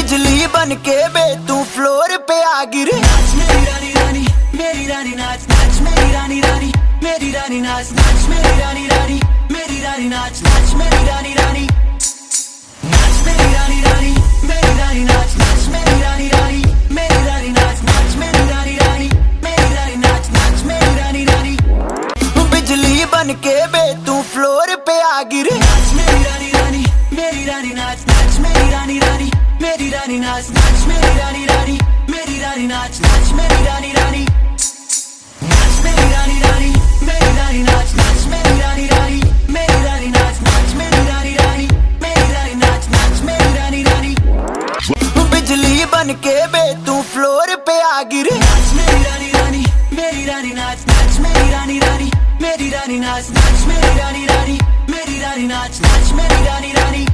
बिजली बन के बे तू फ्लोर पे आ गिरे। नाच मेरी रानी रानी, मेरी रानी नाच नाच मेरी रानी रानी, मेरी रानी नाच नाच मेरी रानी रानी, मेरी रानी नाच नाच मेरी रानी रानी, नाच मेरी रानी रानी, मेरी रानी नाच नाच मेरी रानी रानी, मेरी रानी नाच नाच मेरी रानी रानी, मेरी रानी नाच नाच मेरी रानी रानी। बिजली बन के बे तू फ्लोर पे आ गिरे। नाच मेरी रानी रानी, मेरी रानी नाच नाच मेरी रानी रानी, मेरी रानी नाच नाच मेरी रानी रानी, मेरी रानी नाच नाच मेरी रानी रानी, नाच मेरी रानी रानी, मेरी रानी नाच नाच मेरी रानी रानी, मेरी रानी नाच नाच मेरी रानी रानी, मेरी रानी नाच नाच मेरी रानी रानी। बिजली बन के बे तू फ्लोर पे आ गिरे। नाच मेरी रानी रानी, मेरी रानी नाच नाच मेरी रानी रानी, मेरी रानी नाच नाच मेरी रानी रानी, मेरी रानी नाच नाच मेरी रानी रानी।